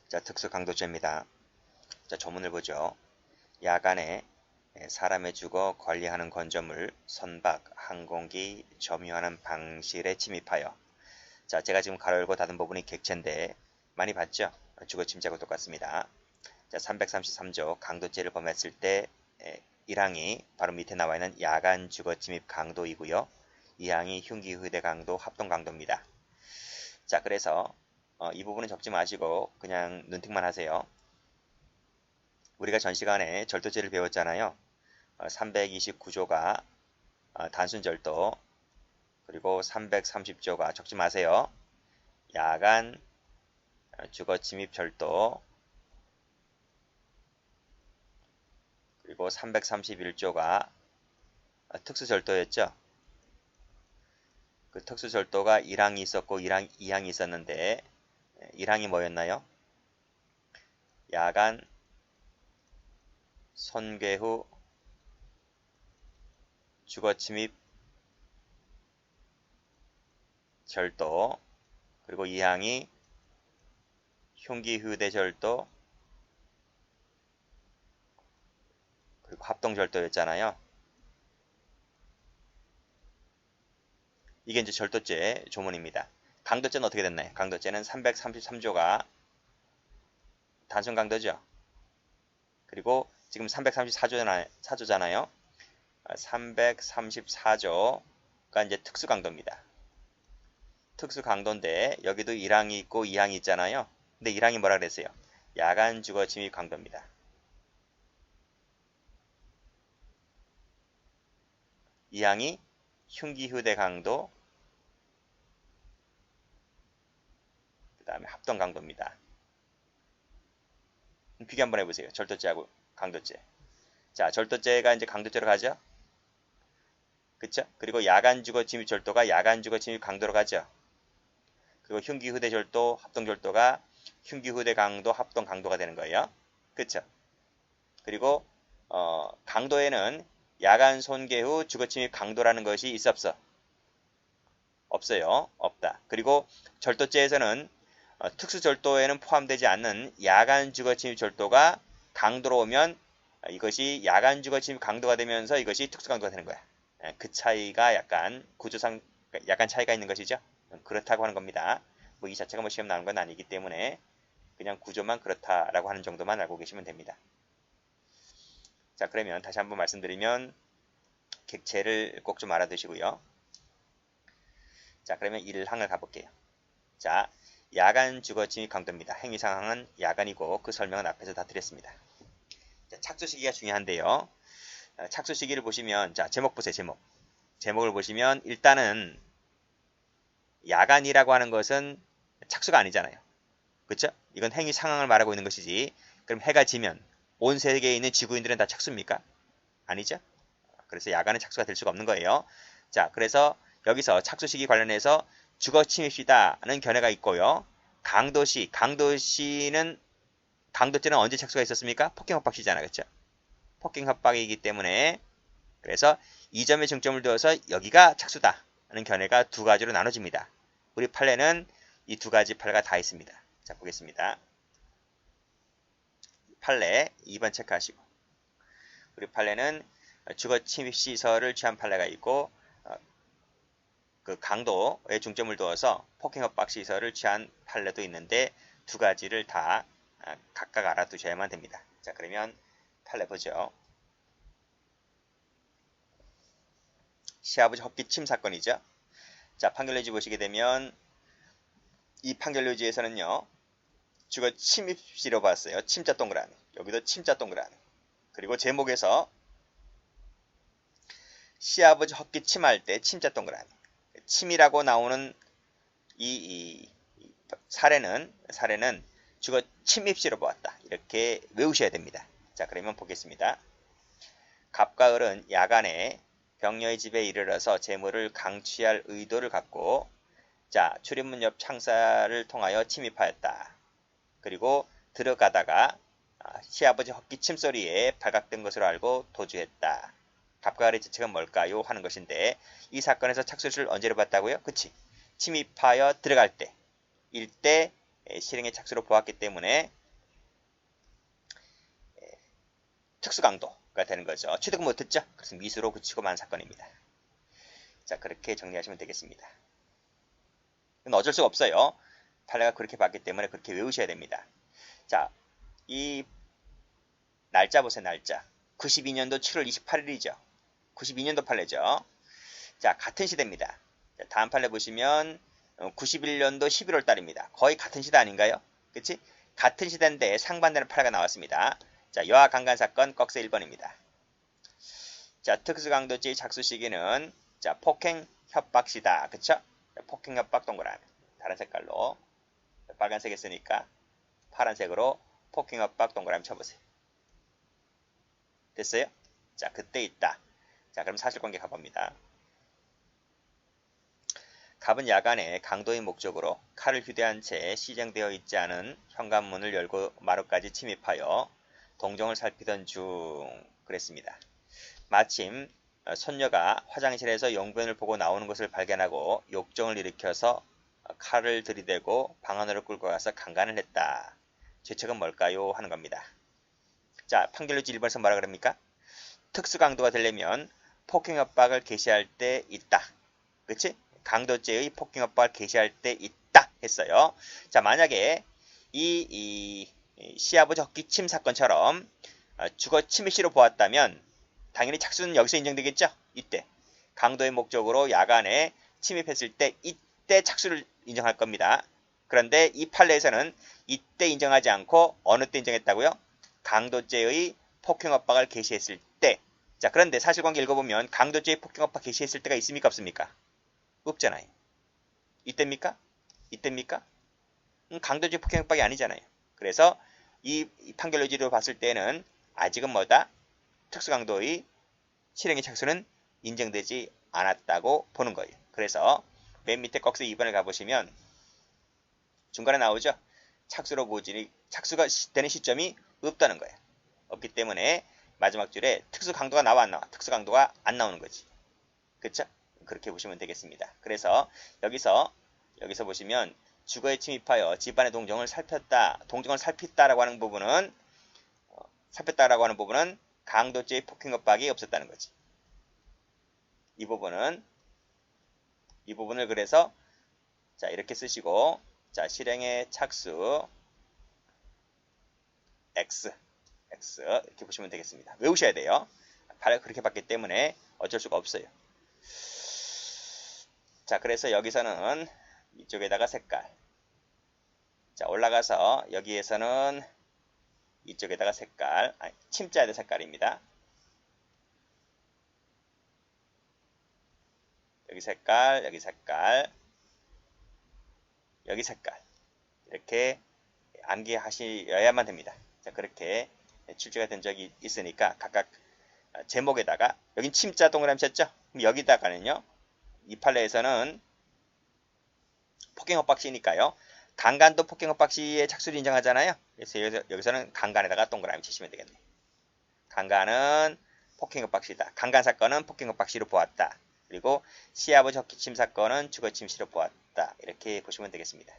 자, 특수강도죄입니다. 자, 조문을 보죠. 야간에 사람의 주거 관리하는 건조물, 선박, 항공기, 점유하는 방실에 침입하여. 자, 제가 지금 가로 열고 닫은 부분이 객체인데 많이 봤죠? 주거 침입하고 똑같습니다. 자, 333조 강도죄를 범했을 때 1항이 바로 밑에 나와 있는 야간 주거 침입 강도이고요. 2항이 흉기 휴대 강도, 합동 강도입니다. 자, 그래서 이 부분은 적지 마시고 그냥 눈팅만 하세요. 우리가 전 시간에 절도죄를 배웠잖아요. 329조가 단순절도, 그리고 330조가 적지 마세요. 야간 주거침입절도, 그리고 331조가 특수절도였죠. 그 특수절도가 1항이 있었고 2항이 있었는데 1항이 뭐였나요? 야간 손괴 후 주거침입 절도, 그리고 2항이 흉기 휴대 절도, 그리고 합동절도였잖아요. 이게 이제 절도죄 조문입니다. 강도죄는 어떻게 됐나요? 강도죄는 333조가 단순 강도죠. 그리고 지금 334조잖아요. 334조가 이제 특수 강도입니다. 특수 강도인데 여기도 1항이 있고 2항이 있잖아요. 근데 1항이 뭐라 그랬어요? 야간 주거 침입 강도입니다. 2항이 흉기 휴대 강도, 그 다음에 합동 강도입니다. 비교 한번 해보세요. 절도죄하고 강도죄. 자, 절도죄가 이제 강도죄로 가죠. 그쵸? 그리고 야간 주거 침입 절도가 야간 주거 침입 강도로 가죠. 그리고 흉기 휴대 절도, 합동 절도가 흉기 휴대 강도, 합동 강도가 되는 거예요. 그쵸? 그리고 강도에는 야간 손괴 후 주거 침입 강도라는 것이 있어 없어? 없어요. 없다. 그리고 절도죄에서는 특수 절도에는 포함되지 않는 야간 주거 침입 절도가 강도로 오면 이것이 야간 주거 침입 강도가 되면서 이것이 특수 강도가 되는 거야. 그 차이가 약간 구조상 약간 차이가 있는 것이죠. 그렇다고 하는 겁니다. 뭐 이 자체가 뭐 시험 나오는 건 아니기 때문에 그냥 구조만 그렇다라고 하는 정도만 알고 계시면 됩니다. 자, 그러면 다시 한번 말씀드리면 객체를 꼭 좀 알아두시고요. 자, 그러면 1항을 가볼게요. 자, 야간 주거 침입 강도입니다. 행위 상황은 야간이고 그 설명은 앞에서 다 드렸습니다. 자, 착수 시기가 중요한데요. 착수 시기를 보시면, 자, 제목 보세요. 제목을 보시면 일단은 야간이라고 하는 것은 착수가 아니잖아요. 그렇죠? 이건 행위 상황을 말하고 있는 것이지. 그럼 해가 지면 온 세계에 있는 지구인들은 다 착수입니까? 아니죠? 그래서 야간은 착수가 될 수가 없는 거예요. 자, 그래서 여기서 착수 시기 관련해서 주거 침입시다는 견해가 있고요. 강도시는 강도죄는 언제 착수가 있었습니까? 폭행 협박 시잖아요. 그렇죠? 폭행 협박이기 때문에 그래서 이 점에 중점을 두어서 여기가 착수다 하는 견해가 두 가지로 나눠집니다. 우리 판례는 이 두 가지 판례가 다 있습니다. 자, 보겠습니다. 판례 2번 체크하시고 우리 판례는 주거 침입 시설을 취한 판례가 있고 그 강도에 중점을 두어서 폭행 협박 시설을 취한 판례도 있는데 두 가지를 다 각각 알아두셔야만 됩니다. 자, 그러면 판례 보죠. 시아버지 헛기침 사건이죠. 자, 판결료지 보시게 되면 이 판결료지에서는요. 주거 침입시로 봤어요. 침자 동그라미. 여기도 침자 동그라미. 그리고 제목에서 시아버지 헛기침할 때 침자 동그라미. 침이라고 나오는 이 사례는 주거 침입시로 보았다. 이렇게 외우셔야 됩니다. 자, 그러면 보겠습니다. 갑과 을은 야간에 병녀의 집에 이르러서 재물을 강취할 의도를 갖고 자, 출입문 옆 창살을 통하여 침입하였다. 그리고 들어가다가 시아버지 헛기침 소리에 발각된 것으로 알고 도주했다. 갑과 을의 죄책은 뭘까요? 하는 것인데 이 사건에서 착수를 언제로 봤다고요? 그치? 침입하여 들어갈 때 일때 실행의 착수로 보았기 때문에 특수강도가 되는 거죠. 취득은 못했죠. 그래서 미수로 그치고 만 사건입니다. 자, 그렇게 정리하시면 되겠습니다. 이건 어쩔 수가 없어요. 판례가 그렇게 봤기 때문에 그렇게 외우셔야 됩니다. 자, 이 날짜 보세요. 날짜. 92년도 7월 28일이죠. 92년도 판례죠. 자, 같은 시대입니다. 자, 다음 판례 보시면 91년도 11월 달입니다. 거의 같은 시대 아닌가요? 그치? 같은 시대인데 상반되는 판례가 나왔습니다. 자, 여아 강간 사건 꺽쇠 1번입니다. 자, 특수강도죄의 착수 시기는 자, 폭행 협박 시다. 그쵸? 자, 폭행 협박 동그라미. 다른 색깔로 빨간색 했으니까 파란색으로 폭행 협박 동그라미 쳐보세요. 됐어요? 자, 그때 있다. 자, 그럼 사실관계 가봅니다. 갑은 야간에 강도의 목적으로 칼을 휴대한 채 시정되어 있지 않은 현관문을 열고 마루까지 침입하여 동정을 살피던 중 그랬습니다. 마침 손녀가 화장실에서 용변을 보고 나오는 것을 발견하고 욕정을 일으켜서 칼을 들이대고 방 안으로 끌고 가서 강간을 했다. 죄책은 뭘까요? 하는 겁니다. 자, 판결유지 1번에서 뭐라 그럽니까? 특수강도가 되려면 폭행협박을 개시할 때 있다. 그치? 강도죄의 폭행협박을 개시할 때 있다 했어요. 자, 만약에 이 시아버지 헛기침 사건처럼 주거 침입시로 보았다면 당연히 착수는 여기서 인정되겠죠? 이때 강도의 목적으로 야간에 침입했을 때 이때 착수를 인정할 겁니다. 그런데 이 판례에서는 이때 인정하지 않고 어느 때 인정했다고요? 강도죄의 폭행협박을 개시했을 때. 자, 그런데 사실관계 읽어보면 강도죄의 폭행협박 개시했을 때가 있습니까? 없습니까? 없잖아요. 이때입니까? 이때입니까? 강도죄 폭행협박이 아니잖아요. 그래서 이 판결유지로 봤을 때는 아직은 뭐다? 특수강도의 실행의 착수는 인정되지 않았다고 보는 거예요. 그래서 맨 밑에 꺽쇠 2번을 가보시면 중간에 나오죠? 착수가 되는 시점이 없다는 거예요. 없기 때문에 마지막 줄에 특수강도가 나와 안 나와? 특수강도가 안 나오는 거지. 그쵸? 그렇게 보시면 되겠습니다. 그래서 여기서 보시면 주거에 침입하여 집안의 동정을 살폈다라고 하는 부분은 강도죄의 폭행협박이 없었다는 거지. 이 부분을 그래서 자, 이렇게 쓰시고 자, 실행의 착수 X 이렇게 보시면 되겠습니다. 외우셔야 돼요. 그렇게 봤기 때문에 어쩔 수가 없어요. 자, 그래서 여기서는 이쪽에다가 색깔. 자, 올라가서 여기에서는 이쪽에다가 색깔. 침자에다 색깔입니다. 여기 색깔, 여기 색깔, 여기 색깔. 이렇게 암기하셔야만 됩니다. 자, 그렇게 출제가 된 적이 있으니까 각각 제목에다가 여긴 침자 동그라미 쳤죠? 그럼 여기다가는요. 이 판례에서는 폭행협박시니까요. 강간도 폭행협박시의 착수를 인정하잖아요. 그래서 여기서는 강간에다가 동그라미 치시면 되겠네요. 강간은 폭행협박시다. 강간사건은 폭행협박시로 보았다. 그리고 시아버지 헛기침 사건은 주거침시로 보았다. 이렇게 보시면 되겠습니다.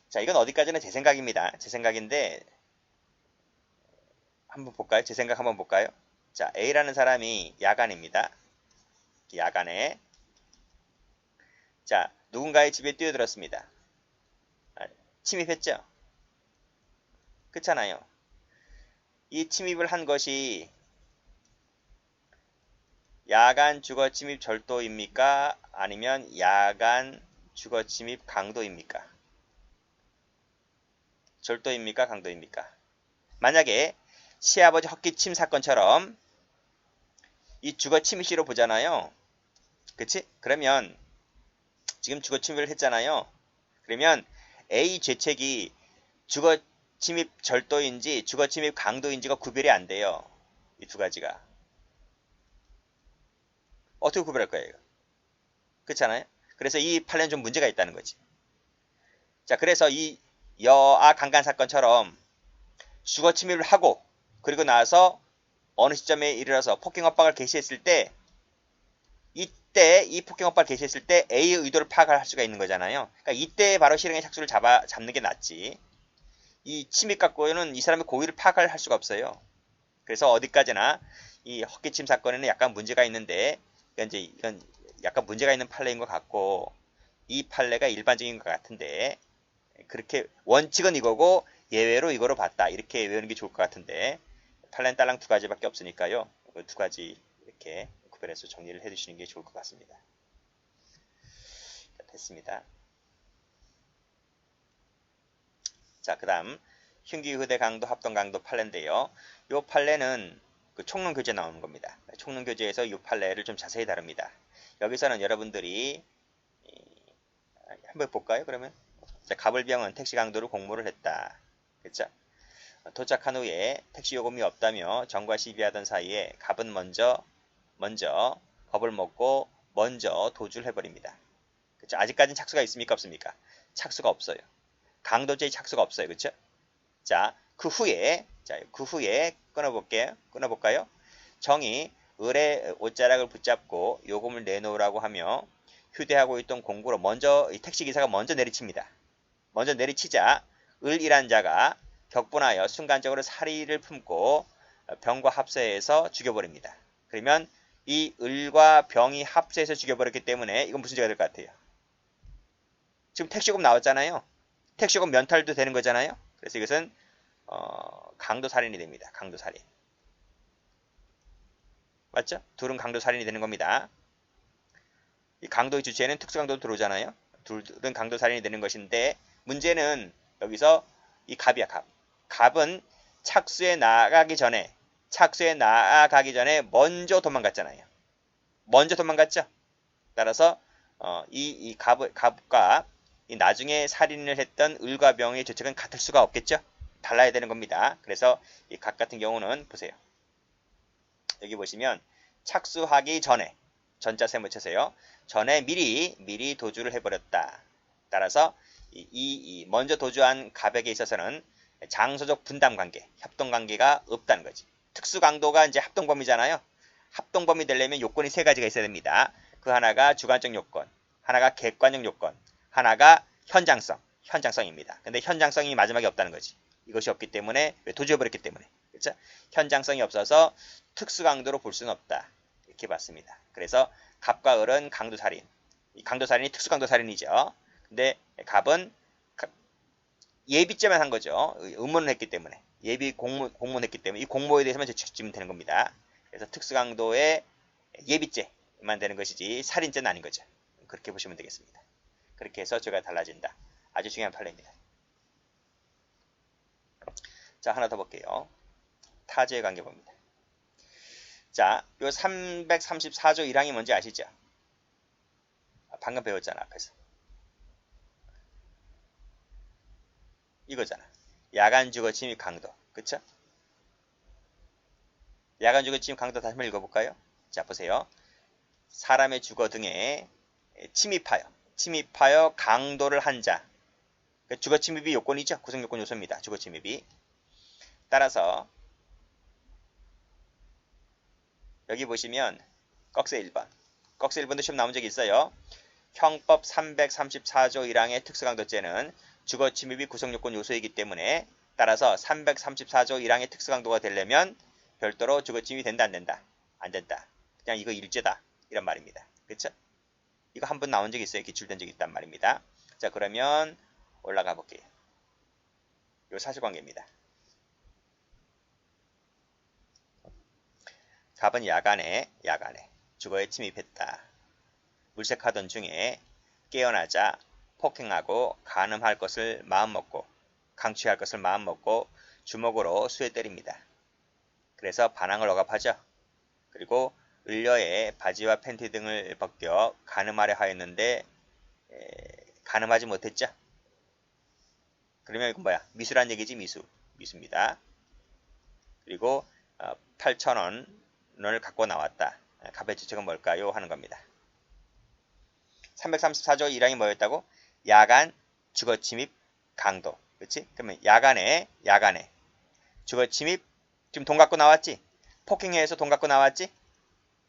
자, 이건 어디까지나 제 생각입니다. 제 생각인데 한번 볼까요? 제 생각 한번 볼까요? 자, A라는 사람이 야간입니다. 야간에 자, 누군가의 집에 뛰어들었습니다. 침입했죠? 그렇잖아요. 이 침입을 한 것이 야간 주거침입 절도입니까? 아니면 야간 주거침입 강도입니까? 절도입니까? 강도입니까? 만약에 시아버지 헛기침 사건처럼 이 주거침입시로 보잖아요. 그치? 그러면 지금 주거침입을 했잖아요. 그러면 A 죄책이 주거침입 절도인지 주거침입 강도인지가 구별이 안 돼요. 이 두 가지가. 어떻게 구별할 거예요? 그렇잖아요. 그래서 이 판례는 좀 문제가 있다는 거지. 자, 그래서 이 여아 강간 사건처럼 주거 침입을 하고 그리고 나서 어느 시점에 이르러서 폭행 협박을 개시했을 때 이때 이 폭행 허파를 개시했을 때 A의 의도를 파악할 수가 있는 거잖아요. 그러니까 이때 바로 실행의 착수를 잡는 게 낫지. 이 침입 갖고는 이 사람의 고의를 파악할 수가 없어요. 그래서 어디까지나 이 헛기침 사건에는 약간 문제가 있는데 이건 약간 문제가 있는 판례인 것 같고 이 판례가 일반적인 것 같은데 그렇게 원칙은 이거고 예외로 이거로 봤다 이렇게 외우는 게 좋을 것 같은데 판례는 딸랑 두 가지밖에 없으니까요. 그 두 가지 이렇게 구별해서 정리를 해주시는 게 좋을 것 같습니다. 자, 됐습니다. 자, 그 다음 흉기, 의대 강도, 합동 강도 판례인데요. 이 판례는 그 총론 교재 나오는 겁니다. 총론 교재에서 이 판례를 좀 자세히 다룹니다. 여기서는 여러분들이 한번 볼까요? 그러면 자, 갑을병은 택시 강도로 공모를 했다. 그렇죠? 도착한 후에 택시 요금이 없다며 정과 시비하던 사이에 갑은 먼저 겁을 먹고 먼저 도주를 해버립니다. 그렇죠? 아직까지는 착수가 있습니까? 없습니까? 착수가 없어요. 강도죄의 착수가 없어요. 그렇죠? 자, 그 후에 끊어볼까요? 정이 을의 옷자락을 붙잡고 요금을 내놓으라고 하며 휴대하고 있던 공구로 먼저 이 택시기사가 먼저 내리칩니다. 먼저 내리치자 을이란 자가 격분하여 순간적으로 사리를 품고 병과 합세해서 죽여버립니다. 그러면 이 을과 병이 합세해서 죽여버렸기 때문에 이건 무슨 죄가 될 것 같아요? 지금 택시요금 나왔잖아요. 택시요금 면탈도 되는 거잖아요. 그래서 이것은 강도살인이 됩니다. 강도살인. 맞죠? 둘은 강도살인이 되는 겁니다. 이 강도의 주체에는 특수강도도 들어오잖아요. 둘은 강도살인이 되는 것인데 문제는 여기서 이 갑이야. 갑은 착수에 나아가기 전에 먼저 도망갔잖아요. 먼저 도망갔죠. 따라서 이 갑과 이 나중에 살인을 했던 을과 병의 죄책은 같을 수가 없겠죠. 달라야 되는 겁니다. 그래서 이 갑 같은 경우는 보세요. 여기 보시면 착수하기 전에 전자세 묻혀서요. 전에 미리 도주를 해버렸다. 따라서 이 먼저 도주한 갑에게 있어서는 장소적 분담관계, 협동관계가 없다는 거지. 특수강도가 이제 합동범위잖아요. 합동범위 되려면 요건이 세 가지가 있어야 됩니다. 그 하나가 주관적 요건, 하나가 객관적 요건, 하나가 현장성입니다. 근데 현장성이 마지막에 없다는 거지. 이것이 없기 때문에 도주해버렸기 때문에 그렇죠? 현장성이 없어서 특수강도로 볼 수는 없다. 이렇게 봤습니다. 그래서 갑과 을은 강도살인. 이 강도살인이 특수강도살인이죠. 근데 갑은 예비죄만 한 거죠. 의문을 했기 때문에. 예비 공문했기 때문에 이 공모에 대해서만 죄책지면 되는 겁니다. 그래서 특수강도의 예비죄만 되는 것이지 살인죄는 아닌 거죠. 그렇게 보시면 되겠습니다. 그렇게 해서 죄가 달라진다. 아주 중요한 판례입니다. 자, 하나 더 볼게요. 타죄의 관계 봅니다. 자, 요 334조 1항이 뭔지 아시죠? 방금 배웠잖아, 앞에서. 이거잖아. 야간주거 침입 강도. 그쵸? 야간주거 침입 강도 다시 한번 읽어볼까요? 자, 보세요. 사람의 주거 등에 침입하여 강도를 한 자. 주거 침입이 요건이죠. 구성요건 요소입니다. 주거 침입이. 따라서 여기 보시면 꺽쇠 1번. 꺽쇠 1번도 시험 나온 적이 있어요. 형법 334조 1항의 특수강도죄는 주거침입이 구성요건 요소이기 때문에 따라서 334조 1항의 특수강도가 되려면 별도로 주거침입이 된다 안 된다? 안 된다. 그냥 이거 일죄다. 이런 말입니다. 그렇죠? 이거 한 번 나온 적이 있어요. 기출된 적이 있단 말입니다. 자, 그러면 올라가 볼게요. 요 사실관계입니다. 갑은 야간에 주거에 침입했다. 물색하던 중에 깨어나자 폭행하고 간음할 것을 마음먹고 강취할 것을 마음먹고 주먹으로 수에 때립니다. 그래서 반항을 억압하죠. 그리고 을녀의 바지와 팬티 등을 벗겨 간음하려 하였는데 간음하지 못했죠. 그러면 이건 뭐야? 미수란 얘기지. 미수입니다. 그리고 8,000원을 갖고 나왔다. 갑의 주책은 뭘까요? 하는 겁니다. 334조 1항이 뭐였다고? 야간 주거침입 강도. 그렇지? 그러면 야간에 주거침입 지금 돈 갖고 나왔지? 폭행해서 돈 갖고 나왔지?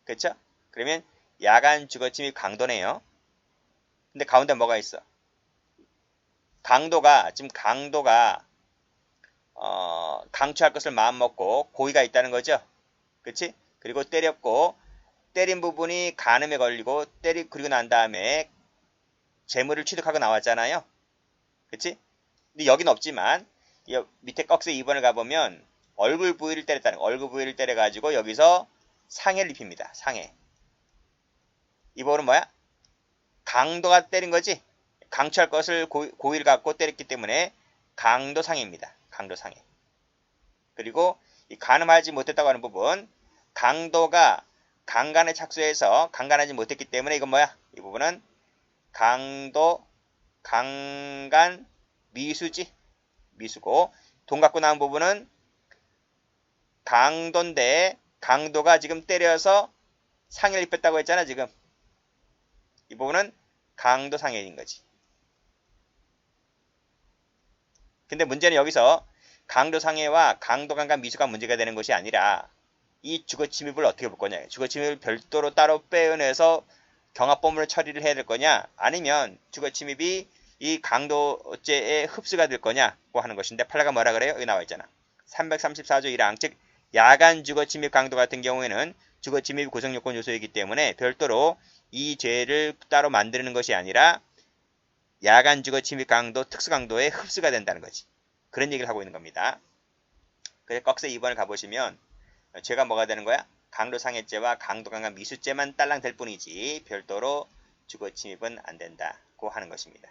그렇죠? 그러면 야간 주거침입 강도네요. 근데 가운데 뭐가 있어? 지금 강도가 강취할 것을 마음먹고 고의가 있다는 거죠. 그치? 그리고 때렸고 때린 부분이 간음에 걸리고 그리고 난 다음에 재물을 취득하고 나왔잖아요. 그치? 근데 여긴 없지만 밑에 꺽쇠 2번을 가보면 얼굴 부위를 때렸다는 거. 얼굴 부위를 때려가지고 여기서 상해를 입힙니다. 상해. 이 부분은 뭐야? 강도가 때린 거지. 강취할 것을 고의를 갖고 때렸기 때문에 강도상해입니다. 강도상해. 그리고 이 간음하지 못했다고 하는 부분, 강도가 강간에 착수해서 강간하지 못했기 때문에 이건 뭐야? 이 부분은 강간 미수지. 미수고, 돈 갖고 나온 부분은 강도인데 강도가 지금 때려서 상해를 입혔다고 했잖아, 지금. 이 부분은 강도상해인 거지. 근데 문제는 여기서 강도상해와 강도강간 미수가 문제가 되는 것이 아니라 이 주거침입을 어떻게 볼 거냐. 주거침입을 별도로 따로 빼어내서 경합범으로 처리를 해야 될 거냐, 아니면 주거침입이 이 강도죄에 흡수가 될 거냐고 하는 것인데, 판례가 뭐라 그래요? 여기 나와 있잖아. 334조 1항, 즉 야간 주거침입 강도 같은 경우에는 주거침입 구성요건 요소이기 때문에 별도로 이 죄를 따로 만드는 것이 아니라 야간 주거침입 강도, 특수강도에 흡수가 된다는 거지. 그런 얘기를 하고 있는 겁니다. 그래서 꺽쇠 2번을 가보시면 죄가 뭐가 되는 거야? 강도상해죄와 강도강간 미수죄만 딸랑 될 뿐이지 별도로 주거침입은 안 된다고 하는 것입니다.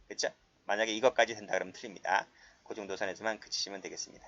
그렇죠? 만약에 이것까지 된다 그러면 틀립니다. 그 정도 선에서만 그치시면 되겠습니다.